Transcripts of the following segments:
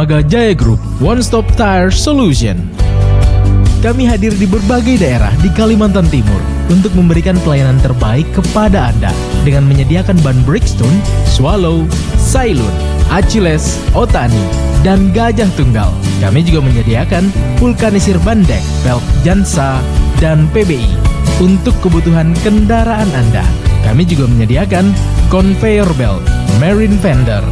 Dermaga Jaya Group, One Stop Tire Solution. Kami hadir di berbagai daerah di Kalimantan Timur untuk memberikan pelayanan terbaik kepada Anda dengan menyediakan ban Bridgestone, Swallow, Sailun, Achilles, Otani, dan Gajah Tunggal. Kami juga menyediakan vulkanisir bandek, pelk Jansa, dan PBI. Untuk kebutuhan kendaraan Anda, kami juga menyediakan conveyor belt, marine fender,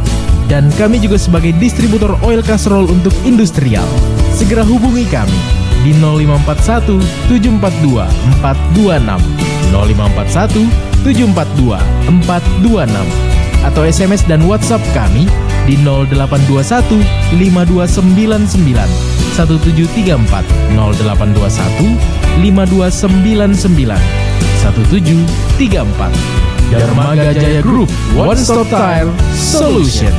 dan kami juga sebagai distributor oil casserole untuk industrial. Segera hubungi kami di 0541 742 426, 0541 742 426, atau SMS dan WhatsApp kami di 0821 5299 1734, 0821 5299 1734. Dermaga Jaya Group, One Stop Tire Solution.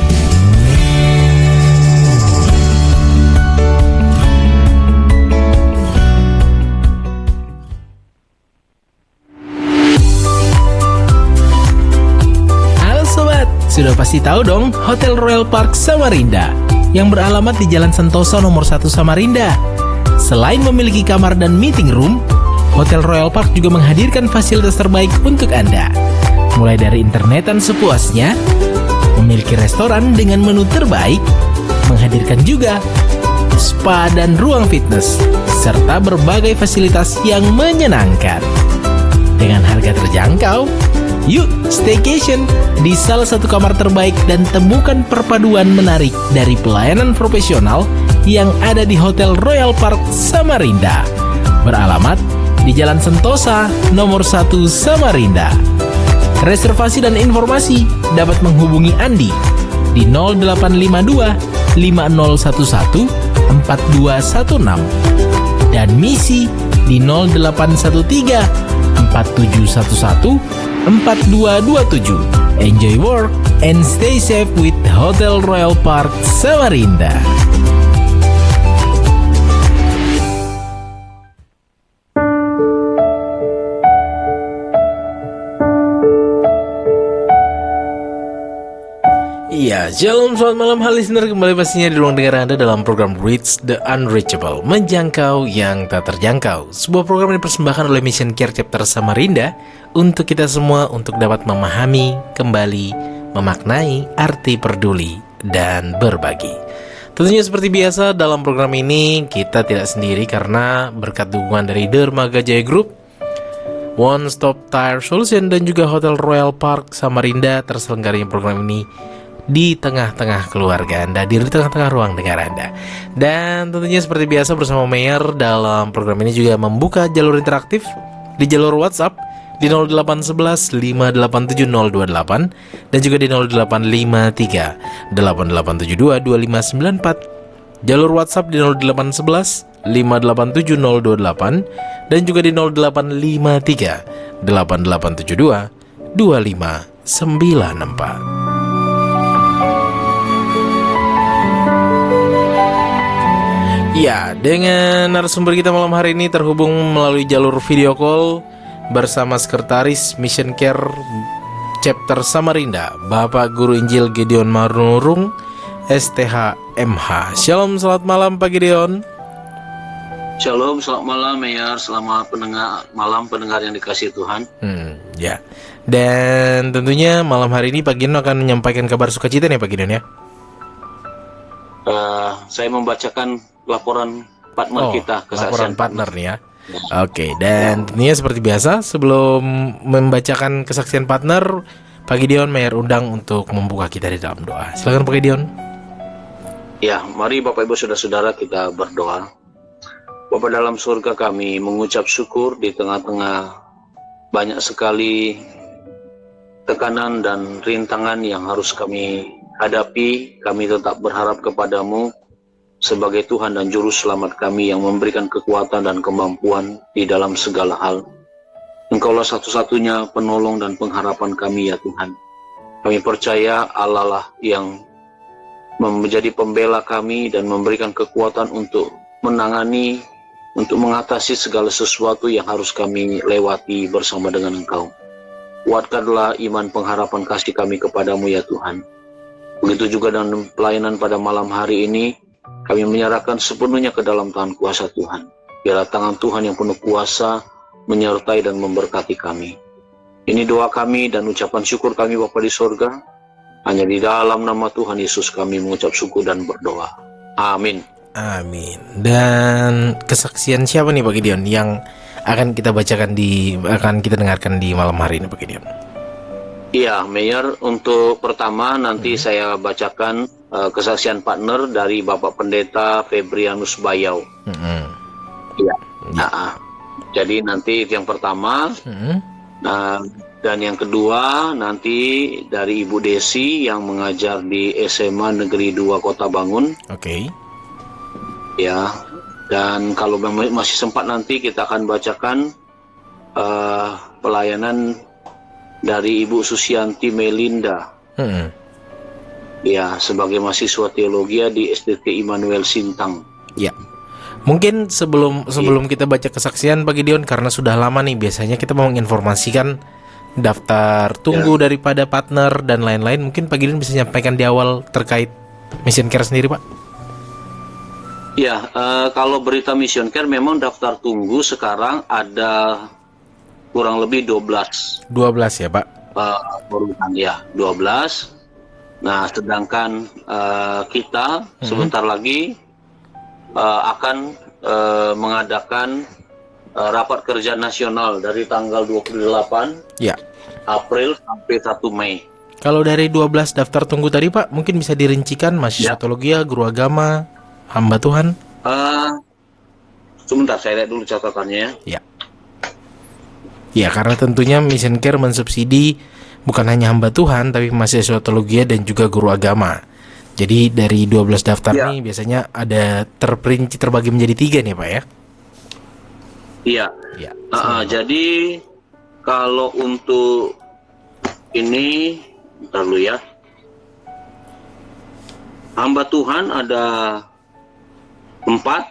Halo sobat, sudah pasti tahu dong Hotel Royal Park Samarinda yang beralamat di Jalan Sentosa nomor 1 Samarinda. Selain memiliki kamar dan meeting room, Hotel Royal Park juga menghadirkan fasilitas terbaik untuk Anda. Mulai dari internetan sepuasnya, memiliki restoran dengan menu terbaik, menghadirkan juga spa dan ruang fitness, serta berbagai fasilitas yang menyenangkan. Dengan harga terjangkau, yuk staycation di salah satu kamar terbaik dan temukan perpaduan menarik dari pelayanan profesional yang ada di Hotel Royal Park Samarinda. Beralamat di Jalan Sentosa nomor 1 Samarinda. Reservasi dan informasi dapat menghubungi Andi di 0852 5011 4216 dan Misi di 0813 4711 4227. Enjoy work and stay safe with Hotel Royal Park Samarinda. Ya, shalom, selamat malam hal listener, kembali pastinya di ruang dengar Anda dalam program Reach the Unreachable, menjangkau yang tak terjangkau. Sebuah program yang dipersembahkan oleh Mission Care Chapter Samarinda untuk kita semua untuk dapat memahami, kembali, memaknai arti peduli dan berbagi. Tentunya seperti biasa dalam program ini kita tidak sendiri karena berkat dukungan dari Dermaga Jaya Group, One Stop Tire Solution, dan juga Hotel Royal Park Samarinda terselenggaranya program ini di tengah-tengah keluarga Anda, di tengah-tengah ruang dengar Anda. Dan tentunya seperti biasa bersama Mayor dalam program ini juga membuka jalur interaktif di jalur WhatsApp di 0811 587 028 dan juga di 0853 8872 2594. Jalur WhatsApp di 0811 587 028 dan juga di 0853 8872 2594. Ya, dengan narasumber kita malam hari ini terhubung melalui jalur video call bersama Sekretaris Mission Care Chapter Samarinda, Bapak Guru Injil Gideon Marnurung, STH MH. Shalom, selamat malam Pak Gideon. Shalom, selamat malam Mayor, selamat malam pendengar yang dikasihi Tuhan. Ya, dan tentunya malam hari ini Pak Gideon akan menyampaikan kabar sukacita nih Pak Gideon ya. Saya membacakan laporan partner kita, kesaksian laporan partner nih ya. Oke, dan tentunya seperti biasa sebelum membacakan kesaksian partner, Pak Gideon Mayor undang untuk membuka kita di dalam doa. Silakan Pak Gideon. Ya, mari Bapak Ibu Saudara-saudara kita berdoa. Bapa dalam surga, kami mengucap syukur di tengah-tengah banyak sekali tekanan dan rintangan yang harus kami hadapi. Kami tetap berharap kepadamu sebagai Tuhan dan Juru Selamat kami yang memberikan kekuatan dan kemampuan di dalam segala hal. Engkaulah satu-satunya penolong dan pengharapan kami ya Tuhan. Kami percaya Allah lah yang menjadi pembela kami dan memberikan kekuatan untuk menangani, untuk mengatasi segala sesuatu yang harus kami lewati bersama dengan Engkau. Kuatkanlah iman pengharapan kasih kami kepadamu ya Tuhan. Begitu juga dalam pelayanan pada malam hari ini, Kami menyerahkan sepenuhnya ke dalam tangan kuasa Tuhan. Biarlah tangan Tuhan yang penuh kuasa menyertai dan memberkati kami. Ini doa kami dan ucapan syukur kami Bapa di sorga. Hanya di dalam nama Tuhan Yesus kami mengucap syukur dan berdoa. Amin. Amin. Dan kesaksian siapa nih Pak Gideon yang akan kita dengarkan di malam hari ini Pak Gideon? Iya, Mayor, untuk pertama nanti saya bacakan kesaksian partner dari Bapak Pendeta Febrianus Bayau. Iya. Nah, jadi nanti yang pertama, dan yang kedua nanti dari Ibu Desi yang mengajar di SMA Negeri 2 Kota Bangun. Oke. Ya, dan kalau masih sempat nanti kita akan bacakan pelayanan dari Ibu Susianti Melinda. Ya, sebagai mahasiswa teologi di SDT Immanuel Sintang. Ya. Mungkin sebelum kita baca kesaksian Pak Gideon, karena sudah lama nih, biasanya kita mau menginformasikan daftar tunggu daripada partner dan lain-lain. Mungkin Pak Gideon bisa nyampaikan di awal terkait Mission Care sendiri, Pak. Ya, kalau berita Mission Care memang daftar tunggu sekarang ada kurang lebih 12. 12 ya, Pak? Ya, 12. Nah, sedangkan kita sebentar lagi akan mengadakan rapat kerja nasional dari tanggal 28 April sampai 1 Mei. Kalau dari 12 daftar tunggu tadi Pak, mungkin bisa dirincikan mahasiswa teologi, guru agama, hamba Tuhan? Sebentar, saya lihat dulu catatannya ya. Ya, karena tentunya Mission Care mensubsidi bukan hanya hamba Tuhan, tapi mahasiswa teologi dan juga guru agama. Jadi dari 12 daftar nih biasanya ada terperinci, terbagi menjadi 3 nih Pak ya? Iya. Jadi kalau untuk ini, bentar dulu ya. Hamba Tuhan ada 4.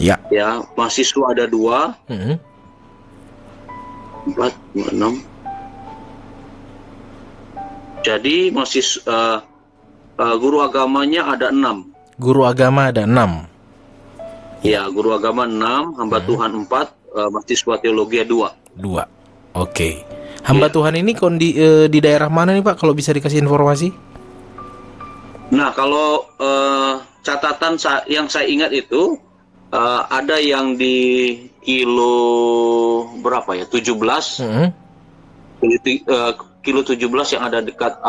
Ya, mahasiswa ada 2. 4, 6. Jadi mahasiswa guru agamanya ada 6. Guru agama ada 6. Ya, guru agama 6, hamba Tuhan 4, mahasiswa teologi 2. Oke. Hamba Tuhan ini di daerah mana nih Pak, kalau bisa dikasih informasi? Nah, kalau catatan yang saya ingat itu ada yang di kilo berapa ya? 17. Kilo 17 yang ada dekat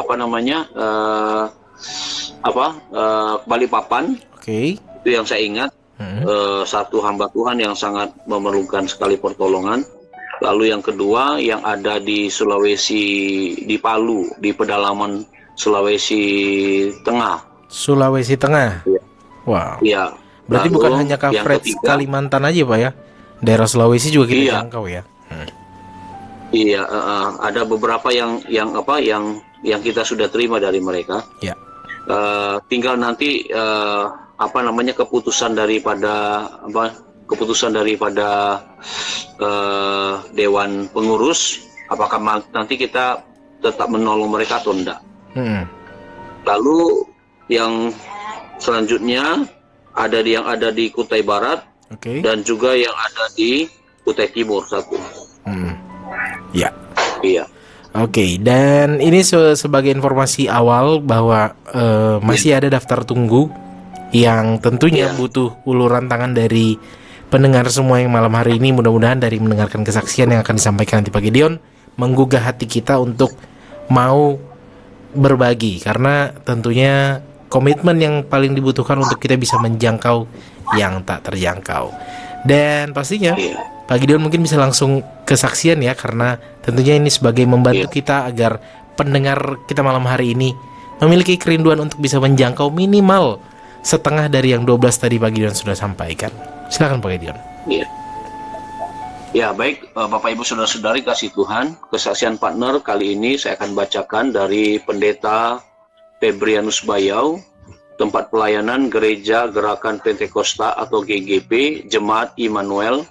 Balikpapan. Oke. Itu yang saya ingat. Satu hamba Tuhan yang sangat memerlukan sekali pertolongan. Lalu yang kedua yang ada di Sulawesi, di Palu, di pedalaman Sulawesi Tengah. Sulawesi Tengah. Ya. Wow. Iya. Berarti bukan hanya coverage Kalimantan aja Pak ya? Daerah Sulawesi juga kita jangkau ya. Iya, ada beberapa yang kita sudah terima dari mereka. Ya. Tinggal nanti keputusan daripada Dewan Pengurus, apakah nanti kita tetap menolong mereka atau enggak. Lalu yang selanjutnya yang ada di Kutai Barat, dan juga yang ada di Kutai Timur 1. Ya. Iya. Oke, dan ini sebagai informasi awal bahwa masih ada daftar tunggu yang tentunya butuh uluran tangan dari pendengar semua yang malam hari ini. Mudah-mudahan dari mendengarkan kesaksian yang akan disampaikan nanti Pak Gideon menggugah hati kita untuk mau berbagi, karena tentunya komitmen yang paling dibutuhkan untuk kita bisa menjangkau yang tak terjangkau. Dan pastinya Pak Gideon mungkin bisa langsung kesaksian ya, karena tentunya ini sebagai membantu kita agar pendengar kita malam hari ini memiliki kerinduan untuk bisa menjangkau minimal setengah dari yang 12 tadi Pak Gideon sudah sampaikan. Silakan Pak Gideon. Ya, baik Bapak Ibu Saudara-saudari kasih Tuhan, kesaksian partner kali ini saya akan bacakan dari Pendeta Febrianus Bayau, tempat pelayanan Gereja Gerakan Pentakosta atau GGP, Jemaat Immanuel,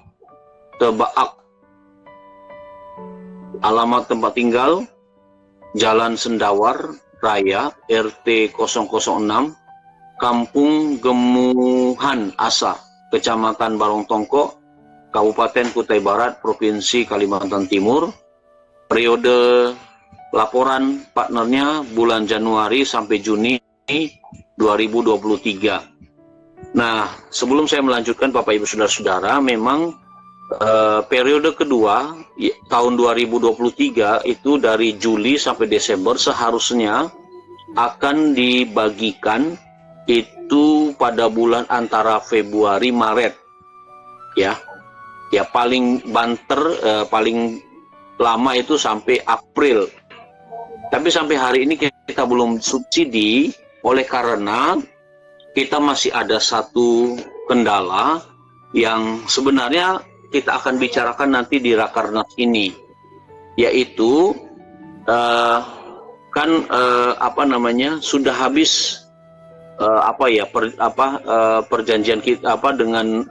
Tebaak. Alamat tempat tinggal Jalan Sendawar Raya, RT 006, Kampung Gemuhan Asa, Kecamatan Barongtongko, Kabupaten Kutai Barat, Provinsi Kalimantan Timur. Periode laporan partnernya bulan Januari sampai Juni 2023. Nah, sebelum saya melanjutkan Bapak Ibu Saudara-saudara, memang periode kedua tahun 2023 itu dari Juli sampai Desember seharusnya akan dibagikan itu pada bulan antara Februari Maret, ya paling banter paling lama itu sampai April. Tapi sampai hari ini kita belum subsidi oleh karena kita masih ada satu kendala yang sebenarnya kita akan bicarakan nanti di Rakernas ini, yaitu sudah habis perjanjian kita dengan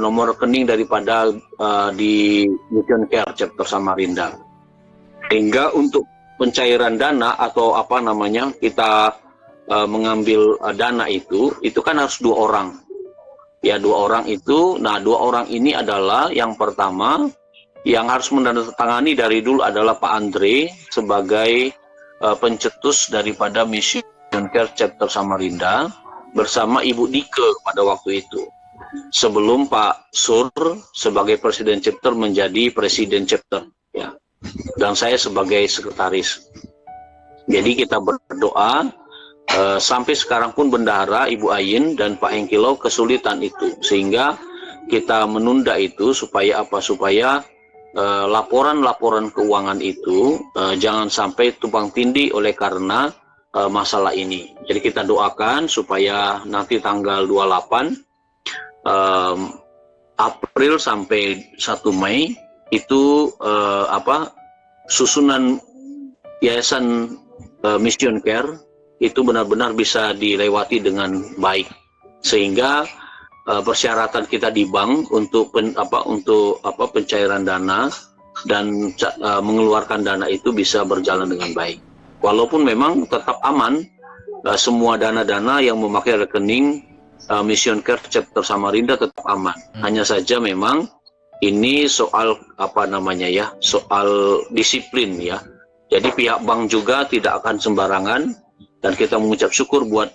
nomor rekening daripada di Mission Care Chapter Samarinda, sehingga untuk pencairan dana atau kita mengambil dana itu kan harus 2 orang. Ya, 2 orang itu. Nah, 2 orang ini adalah yang pertama yang harus menandatangani dari dulu adalah Pak Andre sebagai pencetus daripada Mission Care Chapter Samarinda bersama Ibu Dike pada waktu itu. Sebelum Pak Sur sebagai Presiden Chapter menjadi Presiden Chapter, ya. Dan saya sebagai sekretaris. Jadi kita berdoa. Sampai sekarang pun Bendahara, Ibu Ayin, dan Pak Hengkilo kesulitan itu, sehingga kita menunda itu supaya laporan-laporan keuangan itu jangan sampai tumpang tindih oleh karena masalah ini. Jadi kita doakan supaya nanti tanggal 28 April sampai 1 Mei itu susunan Yayasan Mission Care itu benar-benar bisa dilewati dengan baik, sehingga persyaratan kita di bank untuk pencairan dana dan mengeluarkan dana itu bisa berjalan dengan baik. Walaupun memang tetap aman, semua dana-dana yang memakai rekening Mission Care Chapter Samarinda tetap aman. Hanya saja memang ini soal soal disiplin, ya. Jadi pihak bank juga tidak akan sembarangan. Dan kita mengucap syukur buat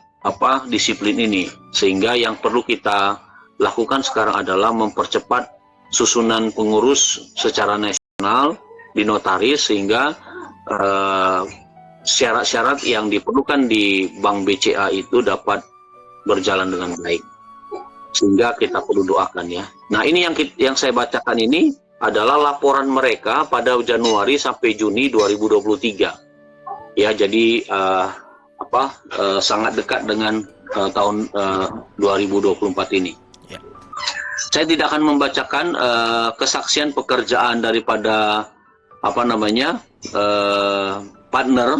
disiplin ini, sehingga yang perlu kita lakukan sekarang adalah mempercepat susunan pengurus secara nasional di notaris, sehingga syarat-syarat yang diperlukan di Bank BCA itu dapat berjalan dengan baik, sehingga kita perlu doakan, ya. Nah, ini yang saya bacakan ini adalah laporan mereka pada Januari sampai Juni 2023, ya. Jadi sangat dekat dengan tahun 2024 ini. Ya. Saya tidak akan membacakan kesaksian pekerjaan daripada partner.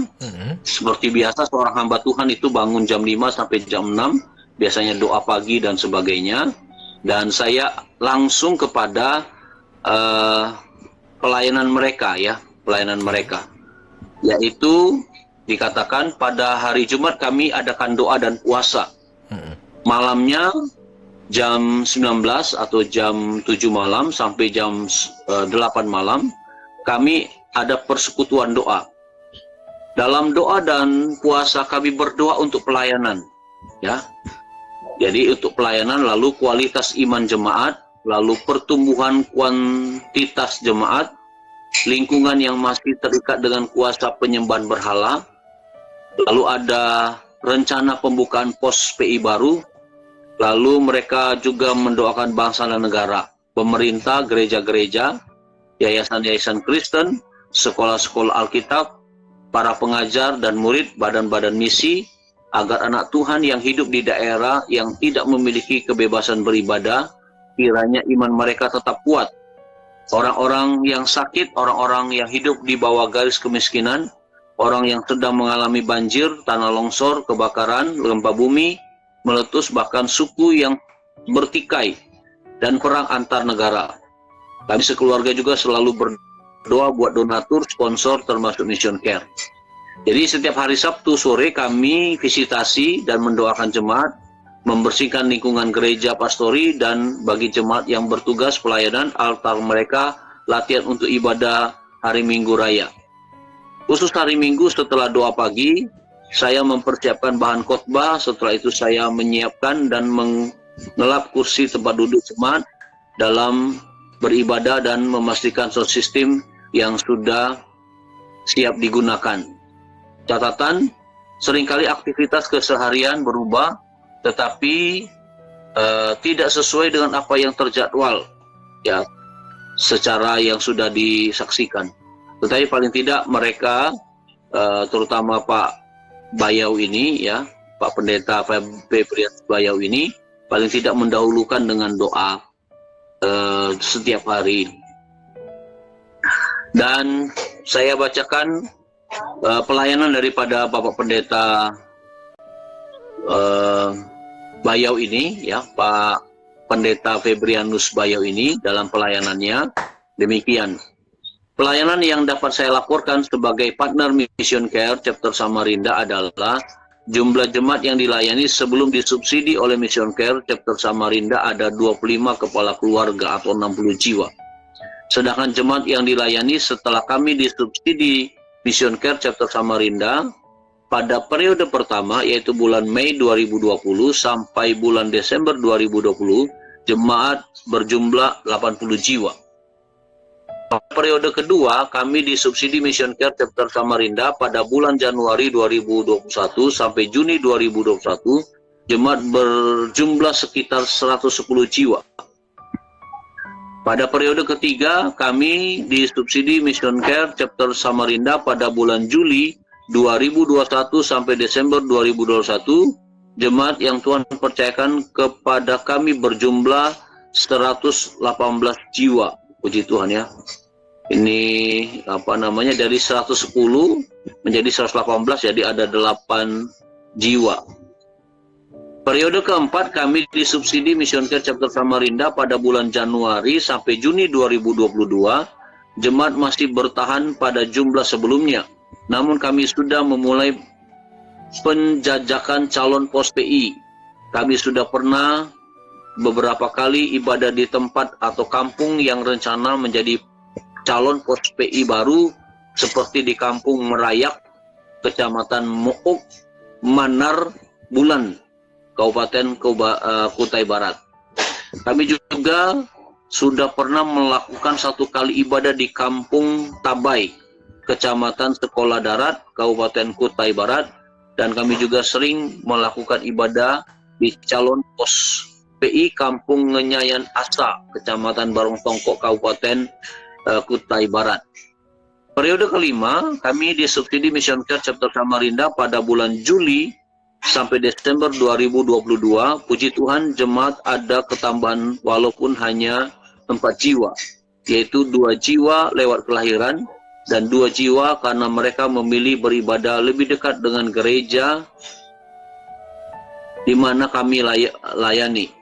Seperti biasa seorang hamba Tuhan itu bangun jam 5 sampai jam 6, biasanya doa pagi dan sebagainya. Dan saya langsung kepada pelayanan mereka, yaitu dikatakan pada hari Jumat kami adakan doa dan puasa. Malamnya jam 19 atau jam 7 malam sampai jam 8 malam kami ada persekutuan doa. Dalam doa dan puasa kami berdoa untuk pelayanan, ya. Jadi untuk pelayanan, lalu kualitas iman jemaat, lalu pertumbuhan kuantitas jemaat, lingkungan yang masih terikat dengan kuasa penyembahan berhala. Lalu ada rencana pembukaan pos PI baru. Lalu mereka juga mendoakan bangsa dan negara, pemerintah, gereja-gereja, yayasan-yayasan Kristen, sekolah-sekolah Alkitab, para pengajar dan murid, badan-badan misi, agar anak Tuhan yang hidup di daerah yang tidak memiliki kebebasan beribadah, kiranya iman mereka tetap kuat. Orang-orang yang sakit, orang-orang yang hidup di bawah garis kemiskinan, orang yang sedang mengalami banjir, tanah longsor, kebakaran, gempa bumi, meletus, bahkan suku yang bertikai, dan perang antar negara. Kami sekeluarga juga selalu berdoa buat donatur, sponsor, termasuk Mission Care. Jadi setiap hari Sabtu sore kami visitasi dan mendoakan jemaat membersihkan lingkungan gereja pastori, dan bagi jemaat yang bertugas pelayanan, altar mereka, latihan untuk ibadah hari Minggu Raya. Khusus hari Minggu setelah doa pagi, saya mempersiapkan bahan khotbah. Setelah itu saya menyiapkan dan mengelap kursi tempat duduk jemaat dalam beribadah dan memastikan sound system yang sudah siap digunakan. Catatan, seringkali aktivitas keseharian berubah, tetapi tidak sesuai dengan apa yang terjadwal, ya, secara yang sudah disaksikan. Tetapi paling tidak mereka, terutama Pak Bayau ini, ya, Pak Pendeta Febrian Bayau ini, paling tidak mendahulukan dengan doa setiap hari. Dan saya bacakan pelayanan daripada Bapak Pendeta Bayau ini, ya, Pak Pendeta Febrianus Bayau ini dalam pelayanannya demikian. Pelayanan yang dapat saya laporkan sebagai partner Mission Care Chapter Samarinda adalah jumlah jemaat yang dilayani sebelum disubsidi oleh Mission Care Chapter Samarinda ada 25 kepala keluarga atau 60 jiwa. Sedangkan jemaat yang dilayani setelah kami disubsidi Mission Care Chapter Samarinda pada periode pertama, yaitu bulan Mei 2020 sampai bulan Desember 2020, jemaat berjumlah 80 jiwa. Periode kedua, kami disubsidi Mission Care Chapter Samarinda pada bulan Januari 2021 sampai Juni 2021, jemaat berjumlah sekitar 110 jiwa. Pada periode ketiga, kami disubsidi Mission Care Chapter Samarinda pada bulan Juli 2021 sampai Desember 2021, jemaat yang Tuhan percayakan kepada kami berjumlah 118 jiwa. Puji Tuhan, ya. Ini dari 110 menjadi 118, jadi ada 8 jiwa. Periode keempat, kami disubsidi Mission Care Chapter Samarinda pada bulan Januari sampai Juni 2022. Jemaat masih bertahan pada jumlah sebelumnya, namun kami sudah memulai penjajakan calon pos PI. Kami sudah pernah beberapa kali ibadah di tempat atau kampung yang rencana menjadi calon pos PI baru, seperti di Kampung Merayak, Kecamatan Mook, Manar, Bulan, Kabupaten Kutai Barat. Kami juga sudah pernah melakukan satu kali ibadah di Kampung Tabai, Kecamatan Sekolah Darat, Kabupaten Kutai Barat, dan kami juga sering melakukan ibadah di calon pos PI Kampung Ngenyayan Asa, Kecamatan Barong Tongkok, Kabupaten Kutai Barat. Periode kelima, kami disubsidi Mission Care Chapter Samarinda pada bulan Juli sampai Desember 2022. Puji Tuhan, jemaat ada ketambahan walaupun hanya 4 jiwa, yaitu 2 jiwa lewat kelahiran dan 2 jiwa karena mereka memilih beribadah lebih dekat dengan gereja di mana kami layani.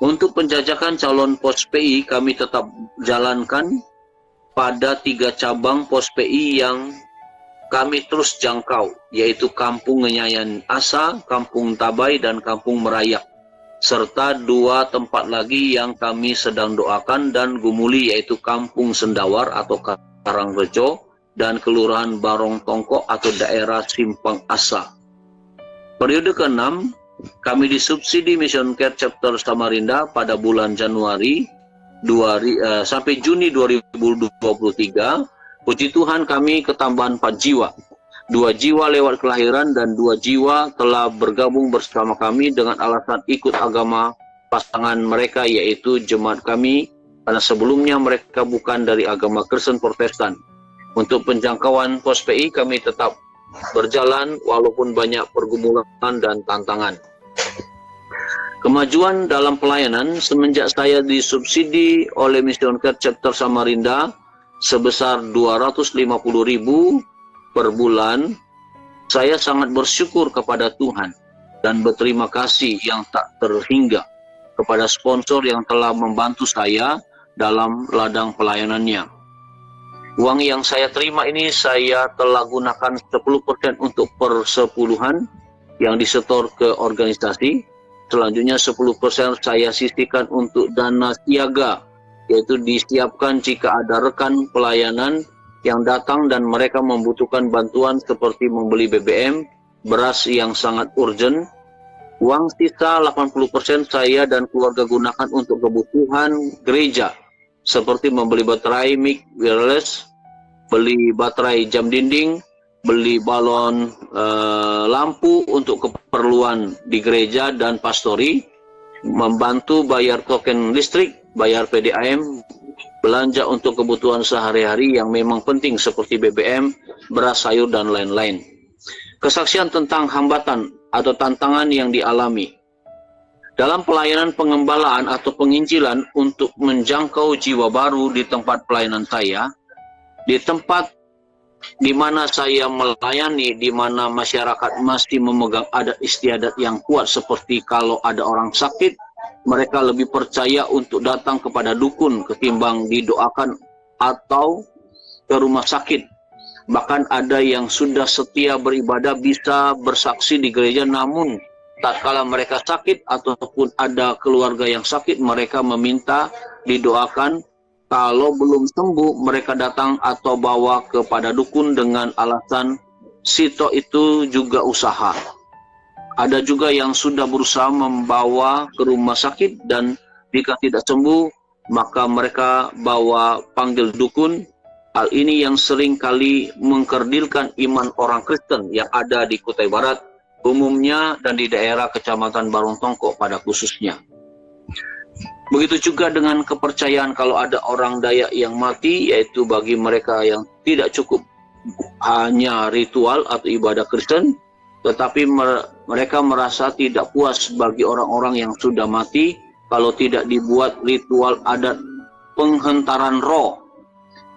Untuk penjajakan calon pos PI kami tetap jalankan pada 3 cabang pos PI yang kami terus jangkau, yaitu Kampung Ngenyayan Asa, Kampung Tabai, dan Kampung Merayak, serta 2 tempat lagi yang kami sedang doakan dan gumuli, yaitu Kampung Sendawar atau Karangrejo dan Kelurahan Barong Tongkok atau daerah Simpang Asa. Periode ke-6, kami disubsidi Mission Care Chapter Samarinda pada bulan Januari sampai Juni 2023. Puji Tuhan, kami ketambahan 4 jiwa. 2 jiwa lewat kelahiran dan 2 jiwa telah bergabung bersama kami dengan alasan ikut agama pasangan mereka, yaitu jemaat kami, karena sebelumnya mereka bukan dari agama Kristen Protestan. Untuk penjangkauan pos PI kami tetap berjalan walaupun banyak pergumulan dan tantangan. Kemajuan dalam pelayanan semenjak saya disubsidi oleh Mission Care Chapter Samarinda sebesar 250.000 per bulan, saya sangat bersyukur kepada Tuhan dan berterima kasih yang tak terhingga kepada sponsor yang telah membantu saya dalam ladang pelayanannya. Uang yang saya terima ini saya telah gunakan 10% untuk persepuluhan yang disetor ke organisasi, Selanjutnya 10% saya sisihkan untuk dana siaga, yaitu disiapkan jika ada rekan pelayanan yang datang dan mereka membutuhkan bantuan seperti membeli BBM, beras yang sangat urgent. Uang sisa 80% saya dan keluarga gunakan untuk kebutuhan gereja, seperti membeli baterai mic wireless, beli baterai jam dinding, beli balon lampu untuk keperluan di gereja dan pastori, membantu bayar token listrik, bayar PDAM, belanja untuk kebutuhan sehari-hari yang memang penting seperti BBM, beras, sayur, dan lain-lain. Kesaksian tentang hambatan atau tantangan yang dialami dalam pelayanan pengembalaan atau penginjilan untuk menjangkau jiwa baru di tempat pelayanan saya, di tempat di mana saya melayani, di mana masyarakat masih memegang adat istiadat yang kuat, seperti kalau ada orang sakit, mereka lebih percaya untuk datang kepada dukun ketimbang didoakan atau ke rumah sakit. Bahkan ada yang sudah setia beribadah bisa bersaksi di gereja, namun tatkala mereka sakit ataupun ada keluarga yang sakit, mereka meminta didoakan. Kalau belum sembuh, mereka datang atau bawa kepada dukun dengan alasan sito itu juga usaha. Ada juga yang sudah berusaha membawa ke rumah sakit dan jika tidak sembuh, maka mereka bawa panggil dukun. Hal ini yang sering kali mengkerdilkan iman orang Kristen yang ada di Kutai Barat umumnya dan di daerah Kecamatan Barontongko pada khususnya. Begitu juga dengan kepercayaan kalau ada orang Dayak yang mati, yaitu bagi mereka yang tidak cukup hanya ritual atau ibadah Kristen, tetapi mereka merasa tidak puas bagi orang-orang yang sudah mati kalau tidak dibuat ritual adat penghentaran roh.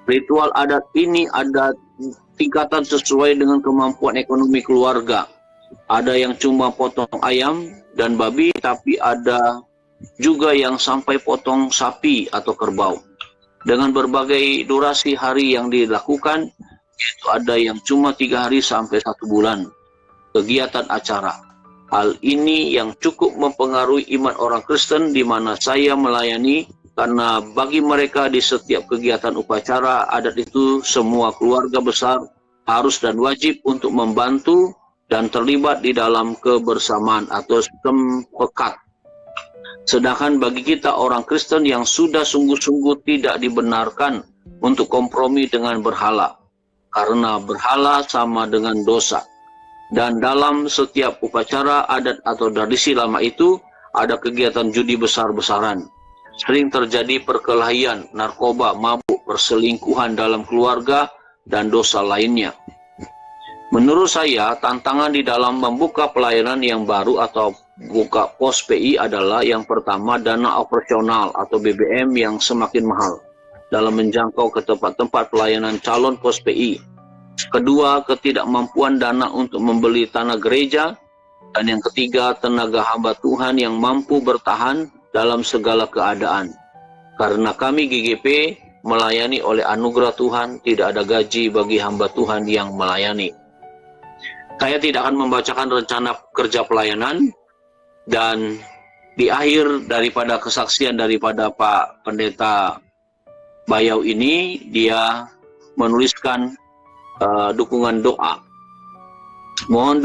Ritual adat ini ada tingkatan sesuai dengan kemampuan ekonomi keluarga. Ada yang cuma potong ayam dan babi, tapi ada juga yang sampai potong sapi atau kerbau. Dengan berbagai durasi hari yang dilakukan, yaitu ada yang cuma 3 hari sampai 1 bulan kegiatan acara. Hal ini yang cukup mempengaruhi iman orang Kristen di mana saya melayani, karena bagi mereka di setiap kegiatan upacara adat itu semua keluarga besar harus dan wajib untuk membantu dan terlibat di dalam kebersamaan atau sempekat. Sedangkan bagi kita orang Kristen yang sudah sungguh-sungguh tidak dibenarkan untuk kompromi dengan berhala, karena berhala sama dengan dosa. Dan dalam setiap upacara adat atau tradisi lama itu ada kegiatan judi besar-besaran. Sering terjadi perkelahian, narkoba, mabuk, perselingkuhan dalam keluarga, dan dosa lainnya. Menurut saya, tantangan di dalam membuka pelayanan yang baru atau buka pos PI adalah yang pertama, dana operasional atau BBM yang semakin mahal dalam menjangkau ke tempat-tempat pelayanan calon pos PI. Kedua, ketidakmampuan dana untuk membeli tanah gereja. Dan yang ketiga, tenaga hamba Tuhan yang mampu bertahan dalam segala keadaan. Karena kami GGP melayani oleh anugerah Tuhan, tidak ada gaji bagi hamba Tuhan yang melayani. Saya tidak akan membacakan rencana kerja pelayanan, dan di akhir daripada kesaksian daripada Pak Pendeta Bayau ini, dia menuliskan dukungan doa. Mohon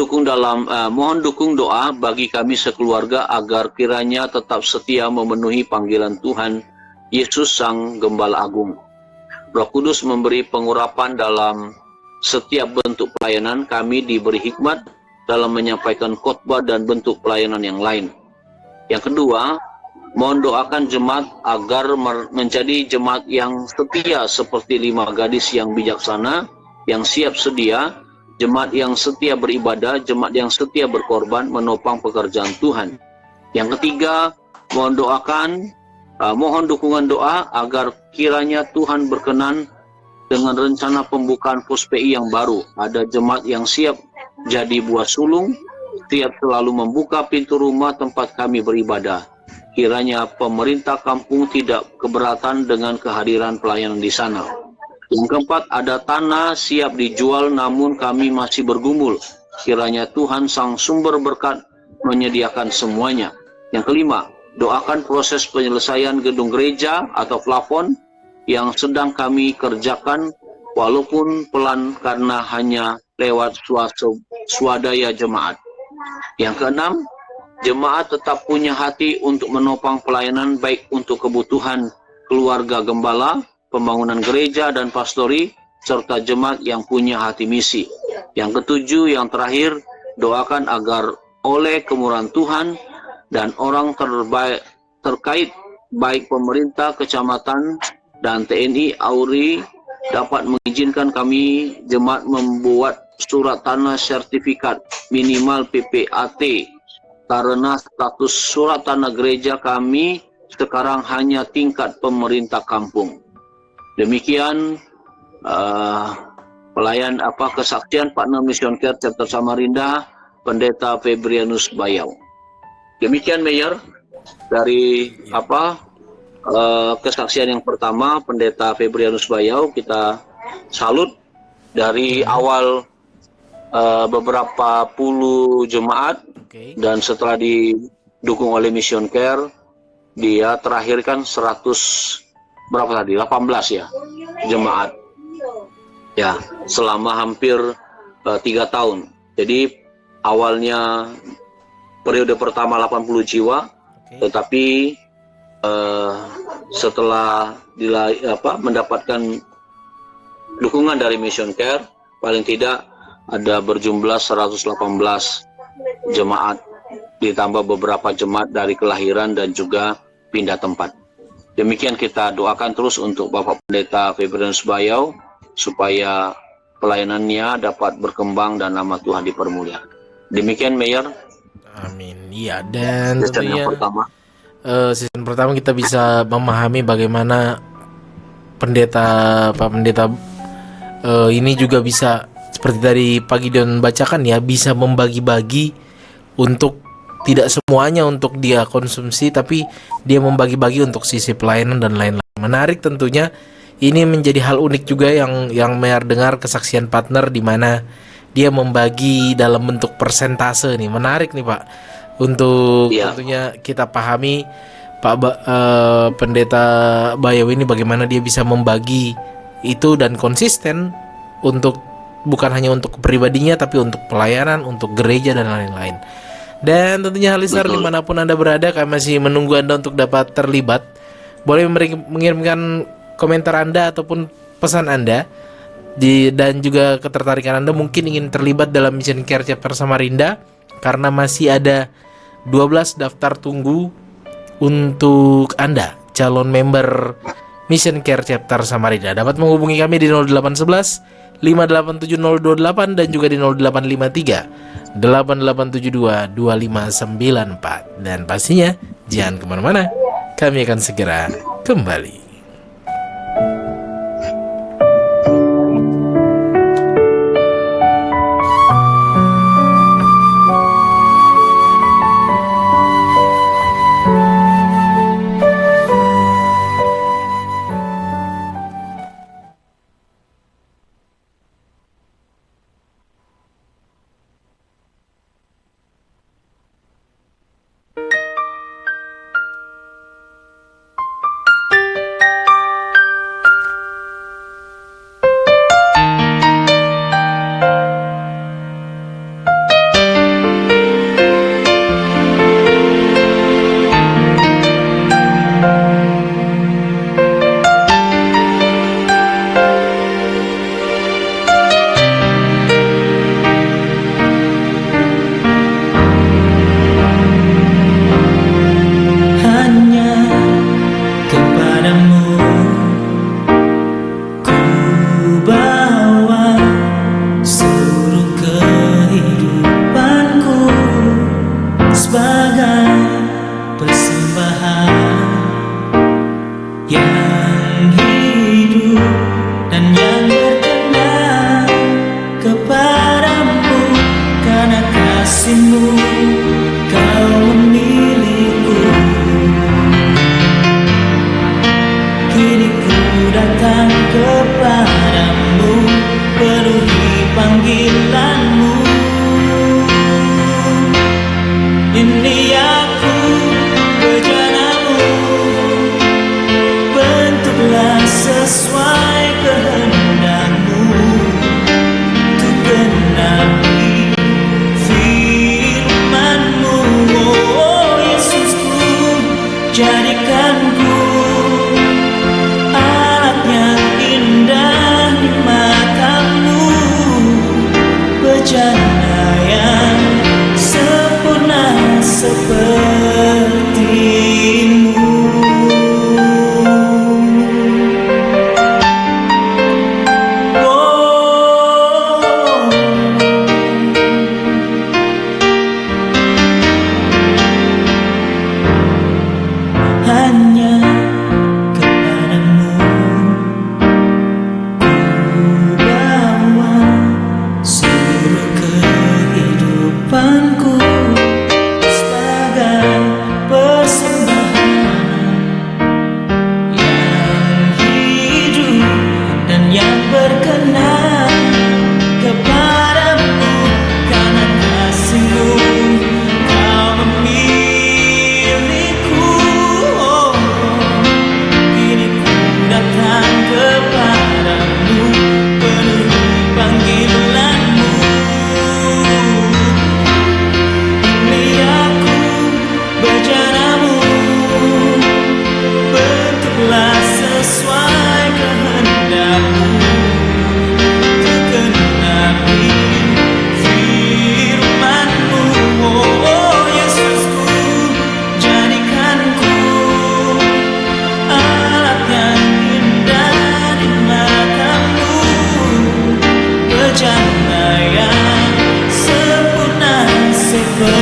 dukung doa bagi kami sekeluarga agar kiranya tetap setia memenuhi panggilan Tuhan Yesus Sang Gembala Agung. Roh Kudus memberi pengurapan dalam setiap bentuk pelayanan. Kami diberi hikmat dalam menyampaikan khotbah dan bentuk pelayanan yang lain. Yang kedua, mohon doakan jemaat agar menjadi jemaat yang setia seperti 5 gadis yang bijaksana, yang siap sedia, jemaat yang setia beribadah, jemaat yang setia berkorban menopang pekerjaan Tuhan. Yang ketiga, mohon dukungan doa agar kiranya Tuhan berkenan dengan rencana pembukaan pos PI yang baru. Ada jemaat yang siap jadi buah sulung, siap selalu membuka pintu rumah tempat kami beribadah. Kiranya pemerintah kampung tidak keberatan dengan kehadiran pelayanan di sana. Yang keempat, ada tanah siap dijual namun kami masih bergumul. Kiranya Tuhan Sang Sumber Berkat menyediakan semuanya. Yang kelima, doakan proses penyelesaian gedung gereja atau plafon yang sedang kami kerjakan walaupun pelan karena hanya lewat swadaya jemaat. Yang keenam, jemaat tetap punya hati untuk menopang pelayanan baik untuk kebutuhan keluarga gembala, pembangunan gereja dan pastori, serta jemaat yang punya hati misi. Yang ketujuh, yang terakhir, doakan agar oleh kemurahan Tuhan dan orang terkait baik pemerintah, kecamatan, dan TNI Auri dapat mengizinkan kami jemaat membuat surat tanah sertifikat minimal PPAT karena status surat tanah gereja kami sekarang hanya tingkat pemerintah kampung. Demikian kesaksian Partner Mission Care Chapter Samarinda, Pendeta Febrianus Bayau. Demikian Mayor dari kesaksian yang pertama Pendeta Febrianus Bayau. Kita salut dari awal beberapa puluh jemaat, dan setelah didukung oleh Mission Care, dia terakhir kan 18 ya jemaat ya selama hampir 3 tahun. Jadi awalnya periode pertama 80 jiwa, tetapi setelah mendapatkan dukungan dari Mission Care, paling tidak ada berjumlah 118 jemaat, ditambah beberapa jemaat dari kelahiran dan juga pindah tempat. Demikian kita doakan terus untuk Bapak Pendeta Febrianus Bayau supaya pelayanannya dapat berkembang dan nama Tuhan dipermuliakan. Demikian Mayor. Amin. Iya, dan tentunya season pertama kita bisa memahami bagaimana Pak Pendeta ini juga bisa seperti tadi Pak Gideon bacakan ya, bisa membagi-bagi untuk tidak semuanya untuk dia konsumsi, tapi dia membagi-bagi untuk sisi pelayanan dan lain-lain. Menarik tentunya, ini menjadi hal unik juga yang Mayor dengar kesaksian partner di mana dia membagi dalam bentuk persentase nih. Menarik nih Pak, untuk tentunya kita pahami Pendeta Bayau ini bagaimana dia bisa membagi itu dan konsisten untuk bukan hanya untuk pribadinya tapi untuk pelayanan, untuk gereja dan lain-lain. Dan tentunya listener dimanapun Anda berada, kami masih menunggu Anda untuk dapat terlibat. Boleh mengirimkan komentar Anda ataupun pesan Anda dan juga ketertarikan Anda mungkin ingin terlibat dalam Mission Care Chapter Samarinda, karena masih ada 12 daftar tunggu untuk Anda calon member Mission Care Chapter Samarinda. Dapat menghubungi kami di 0811 587028 dan juga di 0853 8872 2594. Dan pastinya jangan kemana-mana, kami akan segera kembali. bejana yang sempurna sepertimu. Hanya kepadamu ku bawa seluruh kehidupanku sebagai persembahan yang hidup dan yang berkenan kepadamu. Karena kasih-Mu Kau memilihku. Kini ku datang kepadamu, penuhi panggilan-Mu. Ini aku bejana-Mu, bentuklah sesuai kehendak-Mu. Kegenapi firman-Mu, oh Yesusku, jadikanku alat yang indah di mata-Mu, bejana yang sempurna seperti-Mu.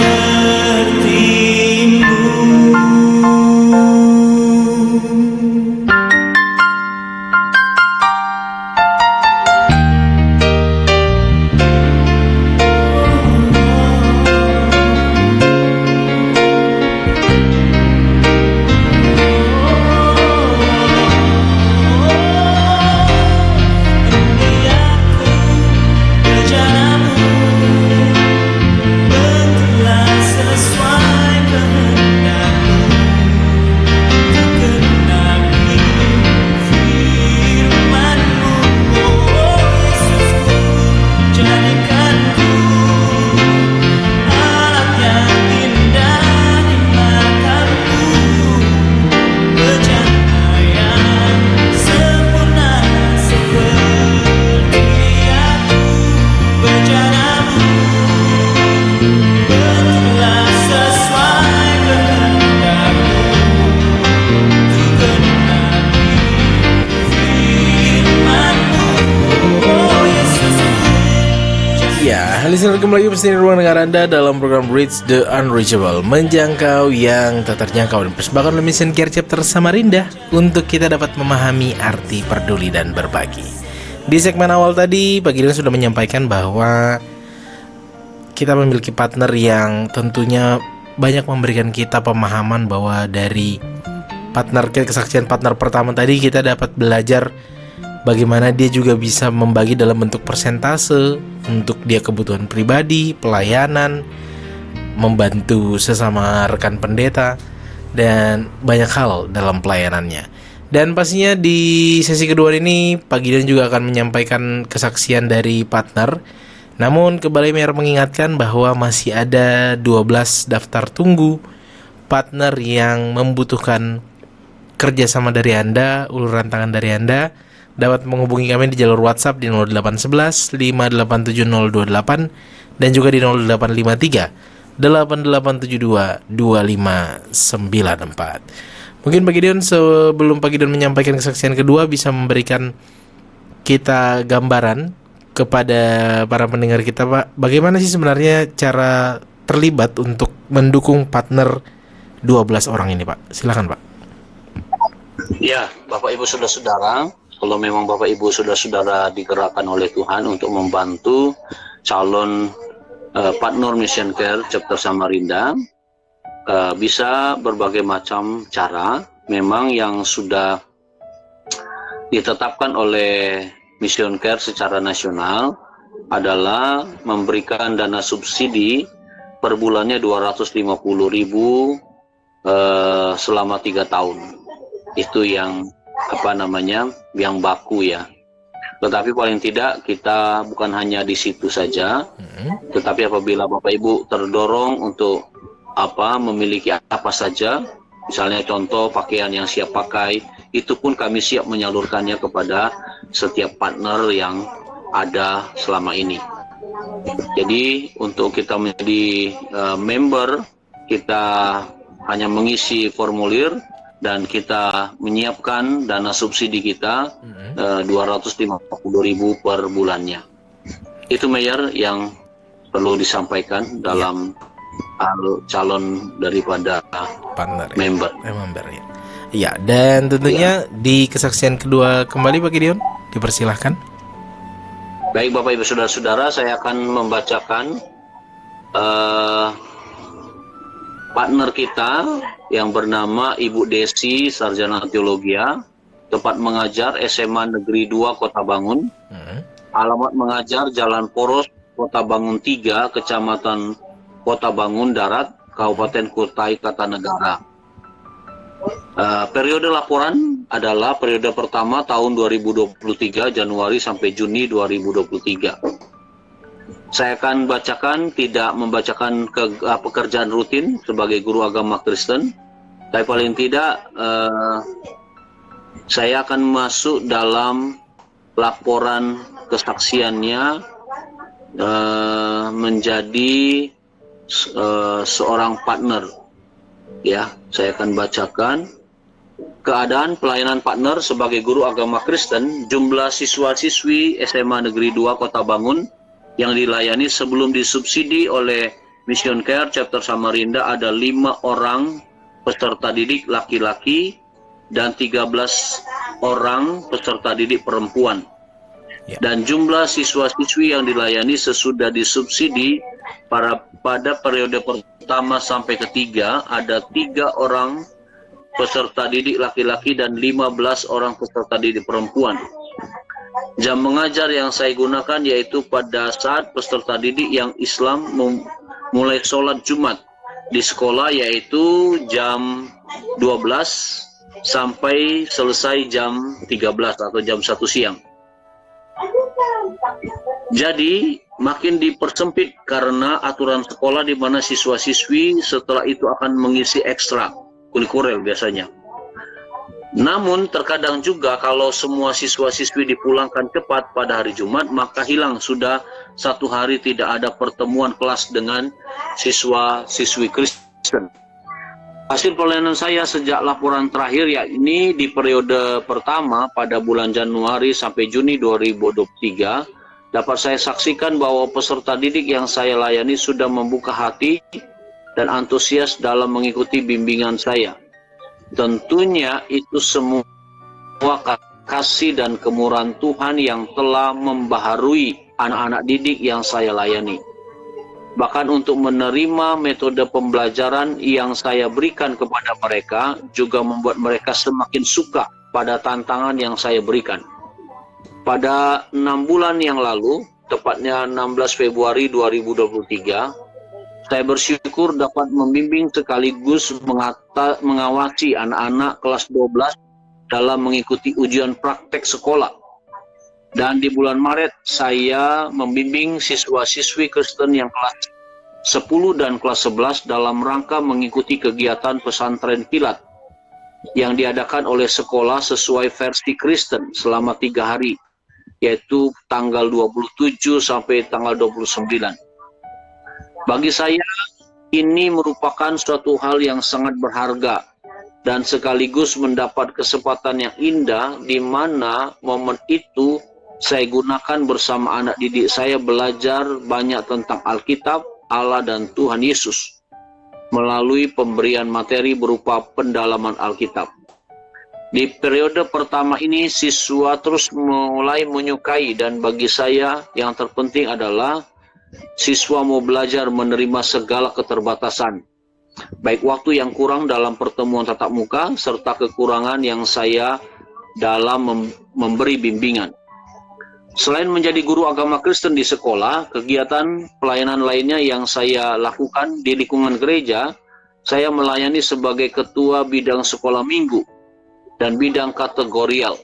Ini aku bejana-Mu, bentuklah sesuai kehendak-Mu. Kegenapi firman-Mu, oh Yesusku, jadikanku alat yang indah di mata-Mu, bejana yang sempurna seperti aku. Bejana-Mu, bentuklah sesuai kehendak-Mu. Kegenapi firman-Mu, oh Yesusku. Ya, listener, kembali lagi bersama ruang dengar Anda dalam program Reach the Unreachable, menjangkau yang tak terjangkau, dan persembahan oleh Mission Care Chapter Samarinda untuk kita dapat memahami arti peduli dan berbagi. Di segmen awal tadi, Pak Gideon sudah menyampaikan bahwa kita memiliki partner yang tentunya banyak memberikan kita pemahaman bahwa dari kesaksian partner pertama tadi kita dapat belajar bagaimana dia juga bisa membagi dalam bentuk persentase untuk dia kebutuhan pribadi, pelayanan, membantu sesama rekan pendeta, dan banyak hal dalam pelayanannya. Dan pastinya di sesi kedua ini Pak Gideon juga akan menyampaikan kesaksian dari partner. Namun kembali Mayor mengingatkan bahwa masih ada 12 daftar tunggu partner yang membutuhkan kerjasama dari Anda, uluran tangan dari Anda. Dapat menghubungi kami di jalur WhatsApp di 0811 5870028 dan juga di 0853 8872 2594. Mungkin Pak Gideon, sebelum Pak Gideon menyampaikan kesaksian kedua, bisa memberikan kita gambaran kepada para pendengar kita, Pak, bagaimana sih sebenarnya cara terlibat untuk mendukung partner 12 orang ini, Pak? Silakan, Pak. Ya, Bapak Ibu Saudara-saudara, kalau memang Bapak Ibu Saudara-saudara digerakkan oleh Tuhan untuk membantu calon partner Mission Care Chapter Samarinda, bisa berbagai macam cara. Memang yang sudah ditetapkan oleh Mission Care secara nasional adalah memberikan dana subsidi per bulannya 250.000 selama 3 tahun. Itu yang yang baku ya. Tetapi paling tidak kita bukan hanya di situ saja, tetapi apabila Bapak Ibu terdorong untuk memiliki apa saja, misalnya contoh pakaian yang siap pakai, itu pun kami siap menyalurkannya kepada setiap partner yang ada selama ini. Jadi untuk kita menjadi member, kita hanya mengisi formulir dan kita menyiapkan dana subsidi kita 250.000 per bulannya. Itu Mayor yang perlu disampaikan dalam hal calon daripada Partner ya. member. Member ya. Iya, dan tentunya di kesaksian kedua kembali Pak Gideon, dipersilahkan. Baik Bapak Ibu Saudara-saudara, saya akan membacakan partner kita yang bernama Ibu Desi, Sarjana Teologia, tempat mengajar SMA Negeri 2 Kota Bangun, alamat mengajar Jalan Poros, Kota Bangun 3, Kecamatan Kota Bangun Darat, Kabupaten Kutai Kartanegara. Periode laporan adalah periode pertama tahun 2023 Januari sampai Juni 2023. Saya akan bacakan, tidak membacakan pekerjaan rutin sebagai guru agama Kristen, tapi paling tidak saya akan masuk dalam laporan kesaksiannya menjadi seorang partner. Ya, saya akan bacakan keadaan pelayanan partner sebagai guru agama Kristen. Jumlah siswa-siswi SMA Negeri 2 Kota Bangun yang dilayani sebelum disubsidi oleh Mission Care Chapter Samarinda ada 5 orang peserta didik laki-laki dan 13 orang peserta didik perempuan. Dan jumlah siswa-siswi yang dilayani sesudah disubsidi pada periode pertama sampai ketiga ada 3 orang peserta didik laki-laki dan 15 orang peserta didik perempuan. Jam mengajar yang saya gunakan yaitu pada saat peserta didik yang Islam mulai sholat Jumat di sekolah, yaitu jam 12 sampai selesai jam 13 atau jam 1 siang. Jadi makin dipersempit karena aturan sekolah di mana siswa-siswi setelah itu akan mengisi ekstra kurikuler biasanya. Namun terkadang juga kalau semua siswa-siswi dipulangkan cepat pada hari Jumat, maka hilang sudah 1 hari tidak ada pertemuan kelas dengan siswa-siswi Kristen. Hasil pelayanan saya sejak laporan terakhir yakni di periode pertama pada bulan Januari sampai Juni 2023 dapat saya saksikan bahwa peserta didik yang saya layani sudah membuka hati dan antusias dalam mengikuti bimbingan saya. Tentunya itu semua kasih dan kemurahan Tuhan yang telah membaharui anak-anak didik yang saya layani. Bahkan untuk menerima metode pembelajaran yang saya berikan kepada mereka juga membuat mereka semakin suka pada tantangan yang saya berikan. Pada 6 bulan yang lalu, tepatnya 16 Februari 2023, saya bersyukur dapat membimbing sekaligus mengawasi anak-anak kelas 12 dalam mengikuti ujian praktek sekolah. Dan di bulan Maret, saya membimbing siswa-siswi Kristen yang kelas 10 dan kelas 11 dalam rangka mengikuti kegiatan pesantren kilat yang diadakan oleh sekolah sesuai versi Kristen selama 3 hari, yaitu tanggal 27 sampai tanggal 29. Bagi saya, ini merupakan suatu hal yang sangat berharga dan sekaligus mendapat kesempatan yang indah di mana momen itu saya gunakan bersama anak didik saya belajar banyak tentang Alkitab, Allah dan Tuhan Yesus melalui pemberian materi berupa pendalaman Alkitab. Di periode pertama ini siswa terus mulai menyukai dan bagi saya yang terpenting adalah siswa mau belajar menerima segala keterbatasan, baik waktu yang kurang dalam pertemuan tatap muka serta kekurangan yang saya dalam memberi bimbingan. Selain menjadi guru agama Kristen di sekolah, kegiatan pelayanan lainnya yang saya lakukan di lingkungan gereja, saya melayani sebagai ketua bidang sekolah minggu dan bidang kategorial.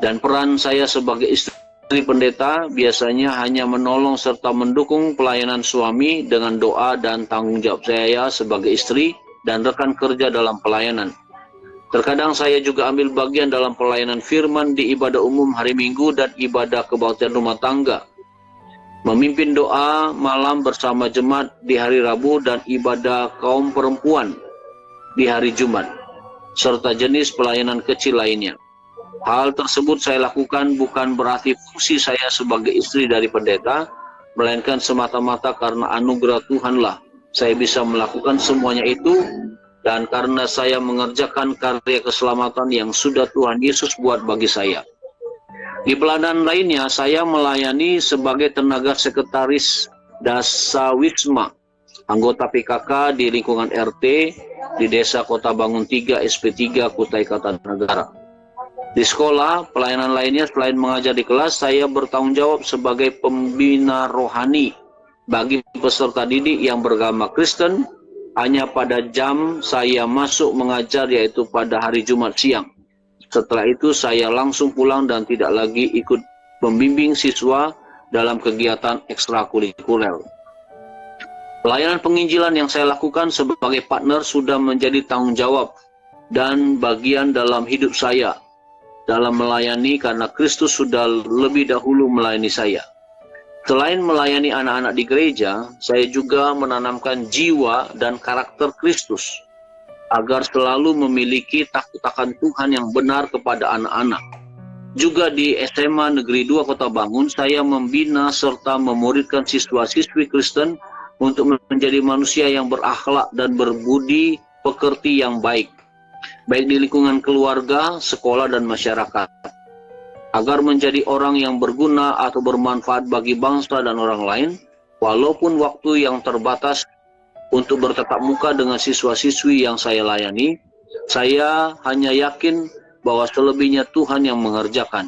Dan peran saya sebagai istri pendeta biasanya hanya menolong serta mendukung pelayanan suami dengan doa dan tanggung jawab saya sebagai istri dan rekan kerja dalam pelayanan. Terkadang saya juga ambil bagian dalam pelayanan firman di ibadah umum hari Minggu dan ibadah kebaktian rumah tangga. memimpin doa malam bersama jemaat di hari Rabu dan ibadah kaum perempuan di hari Jumat, serta jenis pelayanan kecil lainnya. Hal tersebut saya lakukan bukan berarti fungsi saya sebagai istri dari pendeta, melainkan semata-mata karena anugerah Tuhanlah saya bisa melakukan semuanya itu, dan karena saya mengerjakan karya keselamatan yang sudah Tuhan Yesus buat bagi saya. Di pelayanan lainnya, saya melayani sebagai tenaga sekretaris Dasawisma, anggota PKK di lingkungan RT di Desa Kota Bangun 3 SP3 Kutai Kartanegara. Di sekolah, pelayanan lainnya selain mengajar di kelas, saya bertanggung jawab sebagai pembina rohani bagi peserta didik yang beragama Kristen. Hanya pada jam saya masuk mengajar, yaitu pada hari Jumat siang. Setelah itu saya langsung pulang dan tidak lagi ikut membimbing siswa dalam kegiatan ekstrakurikuler. Pelayanan penginjilan yang saya lakukan sebagai partner sudah menjadi tanggung jawab dan bagian dalam hidup saya dalam melayani, karena Kristus sudah lebih dahulu melayani saya. Selain melayani anak-anak di gereja, saya juga menanamkan jiwa dan karakter Kristus agar selalu memiliki takut akan Tuhan yang benar kepada anak-anak. Juga di SMA Negeri 2 Kota Bangun, saya membina serta memuridkan siswa-siswi Kristen untuk menjadi manusia yang berakhlak dan berbudi pekerti yang baik di lingkungan keluarga, sekolah, dan masyarakat, agar menjadi orang yang berguna atau bermanfaat bagi bangsa dan orang lain. Walaupun waktu yang terbatas untuk bertatap muka dengan siswa-siswi yang saya layani, saya hanya yakin bahwa selebihnya Tuhan yang mengerjakan.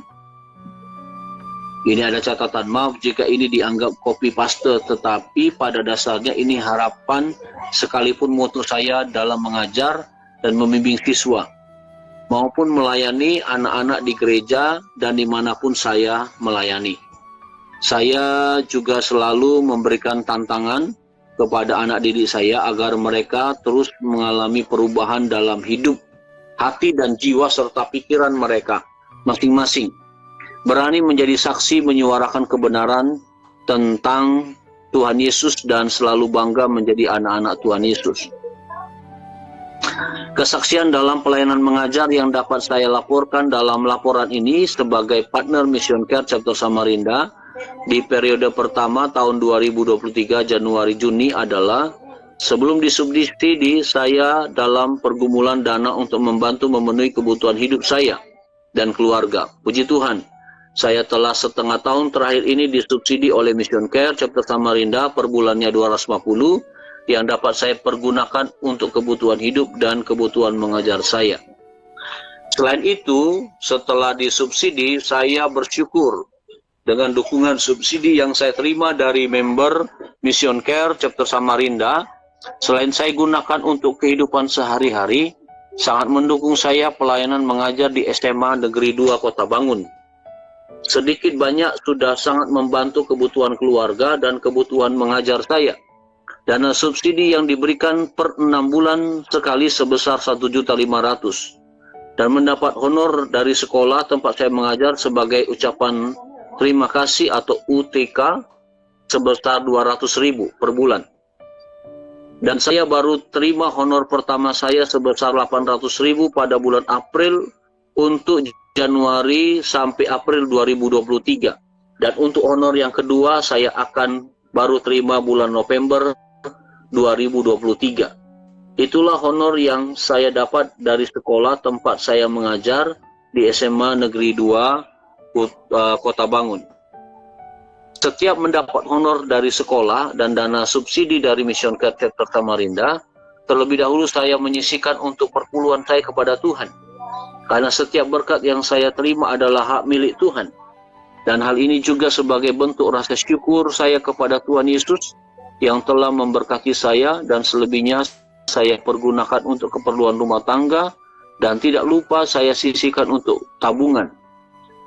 Ini ada catatan, maaf jika ini dianggap copy paste, tetapi pada dasarnya ini harapan sekalipun moto saya dalam mengajar dan membimbing siswa, maupun melayani anak-anak di gereja dan dimanapun saya melayani. Saya juga selalu memberikan tantangan kepada anak didik saya agar mereka terus mengalami perubahan dalam hidup, hati, dan jiwa serta pikiran mereka masing-masing. Berani menjadi saksi menyuarakan kebenaran tentang Tuhan Yesus dan selalu bangga menjadi anak-anak Tuhan Yesus. Kesaksian dalam pelayanan mengajar yang dapat saya laporkan dalam laporan ini sebagai partner Mission Care Chapter Samarinda di periode pertama tahun 2023 Januari-Juni adalah: sebelum disubsidi, saya dalam pergumulan dana untuk membantu memenuhi kebutuhan hidup saya dan keluarga. Puji Tuhan, saya telah setengah tahun terakhir ini disubsidi oleh Mission Care Chapter Samarinda per bulannya 250 yang dapat saya pergunakan untuk kebutuhan hidup dan kebutuhan mengajar saya. Selain itu, setelah disubsidi, saya bersyukur dengan dukungan subsidi yang saya terima dari member Mission Care Chapter Samarinda. Selain saya gunakan untuk kehidupan sehari-hari, sangat mendukung saya pelayanan mengajar di SMA Negeri 2 Kota Bangun. Sedikit banyak sudah sangat membantu kebutuhan keluarga dan kebutuhan mengajar saya. Dana subsidi yang diberikan per 6 bulan sekali sebesar 1.500.000 dan mendapat honor dari sekolah tempat saya mengajar sebagai ucapan terima kasih atau UTK sebesar 200.000 per bulan. Dan saya baru terima honor pertama saya sebesar 800.000 pada bulan April untuk Januari sampai April 2023. Dan untuk honor yang kedua saya akan baru terima bulan November 2023. Itulah honor yang saya dapat dari sekolah tempat saya mengajar di SMA Negeri 2 Kota Bangun. Setiap mendapat honor dari sekolah dan dana subsidi dari Mission Care Chapter Samarinda, terlebih dahulu saya menyisihkan untuk perpuluhan saya kepada Tuhan. Karena setiap berkat yang saya terima adalah hak milik Tuhan. Dan hal ini juga sebagai bentuk rasa syukur saya kepada Tuhan Yesus yang telah memberkati saya, dan selebihnya saya pergunakan untuk keperluan rumah tangga, dan tidak lupa saya sisihkan untuk tabungan.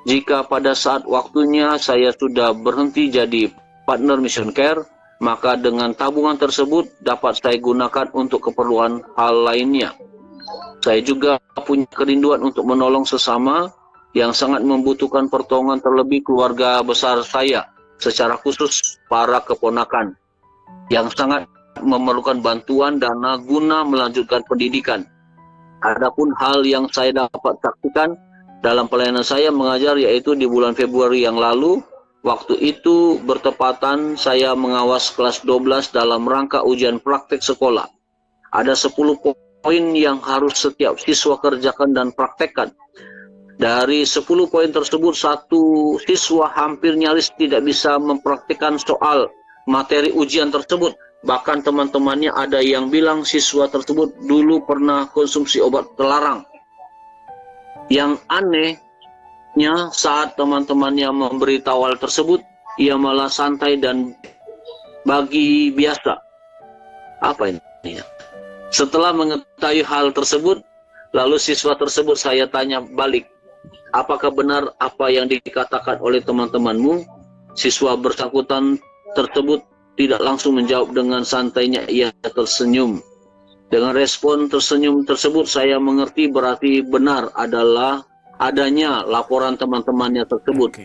Jika pada saat waktunya saya sudah berhenti jadi partner Mission Care, maka dengan tabungan tersebut dapat saya gunakan untuk keperluan hal lainnya. Saya juga punya kerinduan untuk menolong sesama yang sangat membutuhkan pertolongan, terlebih keluarga besar saya, secara khusus para keponakan yang sangat memerlukan bantuan dana guna melanjutkan pendidikan. Adapun hal yang saya dapat saksikan dalam pelayanan saya mengajar yaitu di bulan Februari yang lalu, waktu itu bertepatan saya mengawas kelas 12 dalam rangka ujian praktek sekolah. Ada 10 poin yang harus setiap siswa kerjakan dan praktekkan. Dari 10 poin tersebut, satu siswa hampir nyaris tidak bisa mempraktikkan soal materi ujian tersebut. Bahkan teman-temannya ada yang bilang siswa tersebut dulu pernah konsumsi obat terlarang. Yang anehnya saat teman-temannya memberitahu hal tersebut, ia malah santai dan bagi biasa. Apa ini? Setelah mengetahui hal tersebut, lalu siswa tersebut saya tanya balik, apakah benar apa yang dikatakan oleh teman-temanmu? Siswa bersangkutan tersebut tidak langsung menjawab. Dengan santainya ia tersenyum. Dengan respon tersenyum tersebut saya mengerti berarti benar adalah adanya laporan teman-temannya tersebut.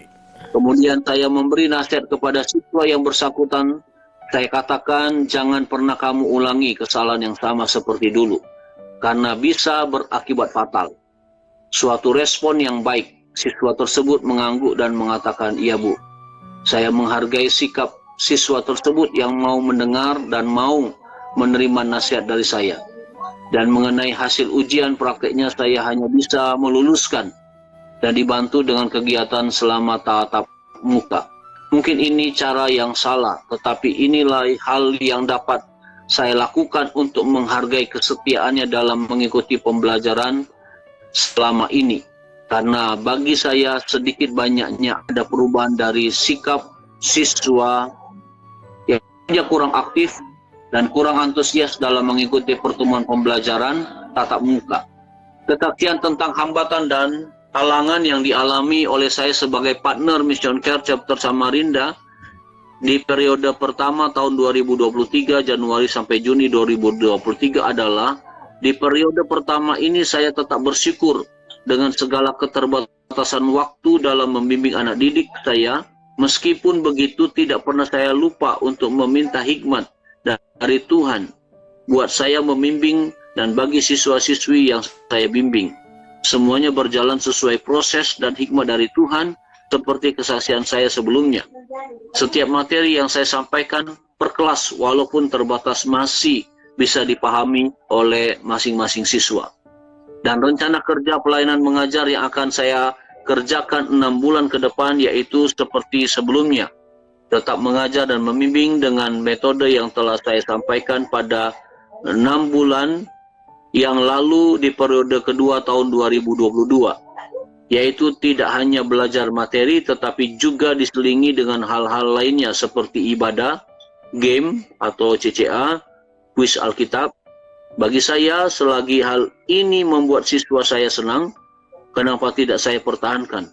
Kemudian saya memberi nasihat kepada siswa yang bersangkutan. Saya katakan jangan pernah kamu ulangi kesalahan yang sama seperti dulu, karena bisa berakibat fatal. Suatu respon yang baik, siswa tersebut mengangguk dan mengatakan, "Iya Bu." Saya menghargai sikap siswa tersebut yang mau mendengar dan mau menerima nasihat dari saya. Dan mengenai hasil ujian prakteknya saya hanya bisa meluluskan dan dibantu dengan kegiatan selama tatap muka. Mungkin ini cara yang salah, tetapi inilah hal yang dapat saya lakukan untuk menghargai kesetiaannya dalam mengikuti pembelajaran selama ini. Karena bagi saya sedikit banyaknya ada perubahan dari sikap siswa yang kurang aktif dan kurang antusias dalam mengikuti pertemuan pembelajaran tatap muka. Kesaksian tentang hambatan dan halangan yang dialami oleh saya sebagai partner Mission Care Chapter Samarinda di periode pertama tahun 2023 Januari sampai Juni 2023 adalah di periode pertama ini saya tetap bersyukur dengan segala keterbatasan waktu dalam membimbing anak didik saya. Meskipun begitu, tidak pernah saya lupa untuk meminta hikmat dari Tuhan buat saya membimbing dan bagi siswa-siswi yang saya bimbing. Semuanya berjalan sesuai proses dan hikmat dari Tuhan seperti kesaksian saya sebelumnya. Setiap materi yang saya sampaikan per kelas walaupun terbatas masih bisa dipahami oleh masing-masing siswa. Dan rencana kerja pelayanan mengajar yang akan saya kerjakan 6 bulan ke depan yaitu seperti sebelumnya. Tetap mengajar dan membimbing dengan metode yang telah saya sampaikan pada 6 bulan yang lalu di periode kedua tahun 2022. Yaitu tidak hanya belajar materi tetapi juga diselingi dengan hal-hal lainnya seperti ibadah, game atau CCA, kuis Alkitab. Bagi saya selagi hal ini membuat siswa saya senang, kenapa tidak saya pertahankan?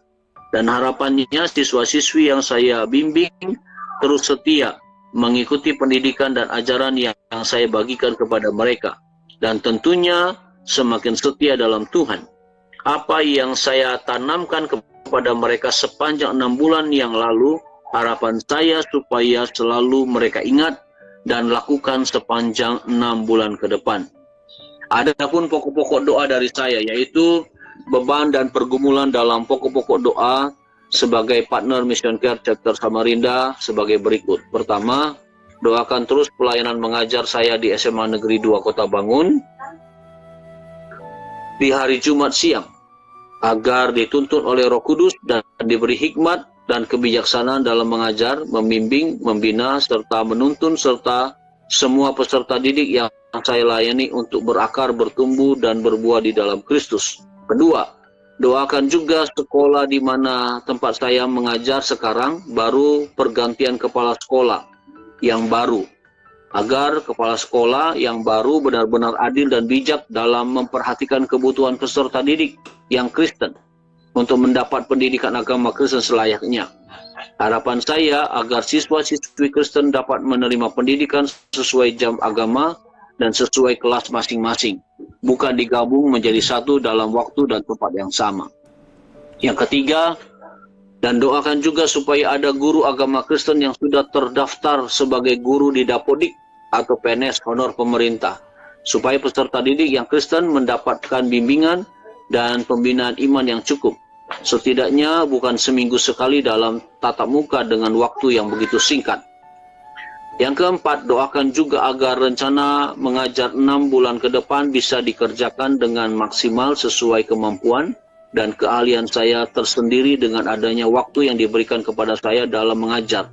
Dan harapannya siswa-siswi yang saya bimbing terus setia mengikuti pendidikan dan ajaran yang saya bagikan kepada mereka. Dan tentunya semakin setia dalam Tuhan. Apa yang saya tanamkan kepada mereka sepanjang 6 bulan yang lalu, harapan saya supaya selalu mereka ingat dan lakukan sepanjang 6 bulan ke depan. Adapun pokok-pokok doa dari saya yaitu beban dan pergumulan dalam pokok-pokok doa sebagai partner Mission Care Chapter Samarinda sebagai berikut. Pertama, doakan terus pelayanan mengajar saya di SMA Negeri 2 Kota Bangun di hari Jumat siang agar dituntun oleh Roh Kudus dan diberi hikmat dan kebijaksanaan dalam mengajar, membimbing, membina, serta menuntun serta semua peserta didik yang saya layani untuk berakar, bertumbuh, dan berbuah di dalam Kristus. Kedua, doakan juga sekolah di mana tempat saya mengajar sekarang baru pergantian kepala sekolah yang baru, agar kepala sekolah yang baru benar-benar adil dan bijak dalam memperhatikan kebutuhan peserta didik yang Kristen untuk mendapat pendidikan agama Kristen selayaknya. Harapan saya agar siswa-siswi Kristen dapat menerima pendidikan sesuai jam agama dan sesuai kelas masing-masing, bukan digabung menjadi satu dalam waktu dan tempat yang sama. Yang ketiga, Dan doakan juga supaya ada guru agama Kristen yang sudah terdaftar sebagai guru di Dapodik atau PNS honor pemerintah, supaya peserta didik yang Kristen mendapatkan bimbingan dan pembinaan iman yang cukup. Setidaknya bukan seminggu sekali dalam tatap muka dengan waktu yang begitu singkat. Yang keempat, doakan juga agar rencana mengajar 6 bulan ke depan bisa dikerjakan dengan maksimal sesuai kemampuan dan keahlian saya tersendiri dengan adanya waktu yang diberikan kepada saya dalam mengajar.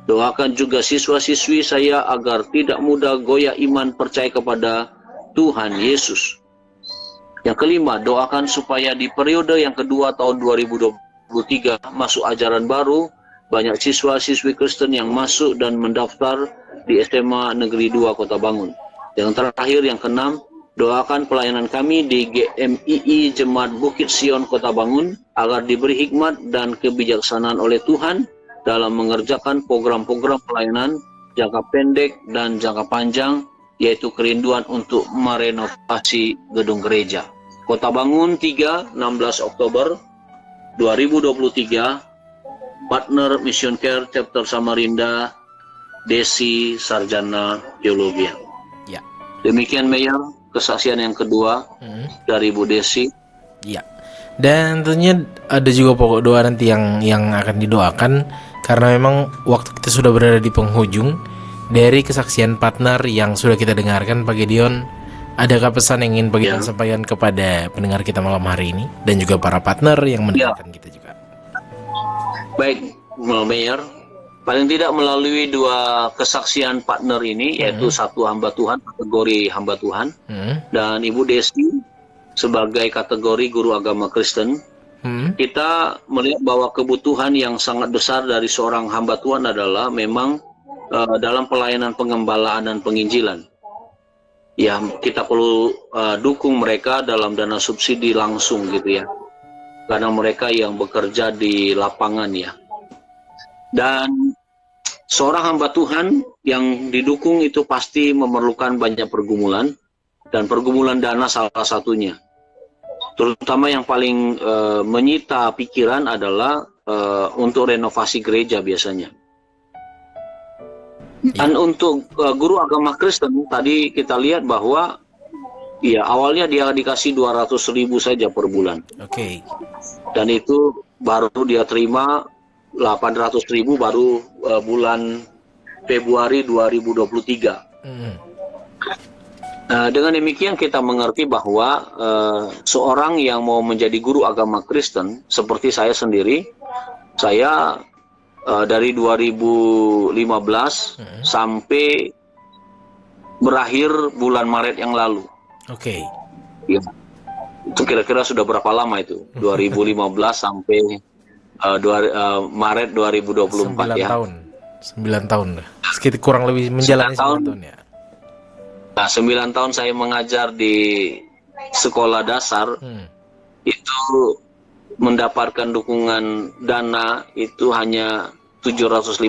Doakan juga siswa-siswi saya agar tidak mudah goyah iman percaya kepada Tuhan Yesus. Yang kelima, doakan supaya di periode yang kedua tahun 2023 masuk ajaran baru, banyak siswa-siswi Kristen yang masuk dan mendaftar di SMA Negeri 2 Kota Bangun. Yang terakhir, yang keenam, doakan pelayanan kami di GMII Jemaat Bukit Sion Kota Bangun agar diberi hikmat dan kebijaksanaan oleh Tuhan dalam mengerjakan program-program pelayanan jangka pendek dan jangka panjang, yaitu kerinduan untuk merenovasi gedung gereja. Kota Bangun 3, 16 Oktober 2023, Partner Mission Care Chapter Samarinda, Desi Sarjana Teologi. Ya. Demikian Mayor, kesaksian yang kedua dari Bu Desi. Iya. Dan tentunya ada juga pokok doa nanti yang akan didoakan, karena memang waktu kita sudah berada di penghujung dari kesaksian partner yang sudah kita dengarkan. Pak Gideon, adakah pesan yang ingin Pak Gideon sampaikan kepada pendengar kita malam hari ini dan juga para partner yang mendengarkan kita juga? Baik, Mayor, paling tidak melalui 2 kesaksian partner ini, yaitu satu hamba Tuhan, kategori hamba Tuhan, dan Ibu Desi sebagai kategori guru agama Kristen, kita melihat bahwa kebutuhan yang sangat besar dari seorang hamba Tuhan adalah memang dalam pelayanan pengembalaan dan penginjilan. Ya, kita perlu dukung mereka dalam dana subsidi langsung gitu ya, karena mereka yang bekerja di lapangan ya. Dan seorang hamba Tuhan yang didukung itu pasti memerlukan banyak pergumulan, dan pergumulan dana salah satunya. Terutama yang paling menyita pikiran adalah untuk renovasi gereja biasanya. Dan untuk guru agama Kristen tadi kita lihat bahwa ya awalnya dia dikasih 200.000 saja per bulan. Oke. Dan itu baru dia terima 800.000 baru bulan Februari 2023. Dengan demikian kita mengerti bahwa seorang yang mau menjadi guru agama Kristen seperti saya sendiri, saya dari 2015 sampai berakhir bulan Maret yang lalu. Oke. Ya. Itu kira-kira sudah berapa lama itu? 2015 sampai Maret 2024 ya. 9 tahun lah. Sekitar kurang lebih menjalani 9 tahun ya. Nah, 9 tahun saya mengajar di sekolah dasar, itu mendapatkan dukungan dana itu hanya 750.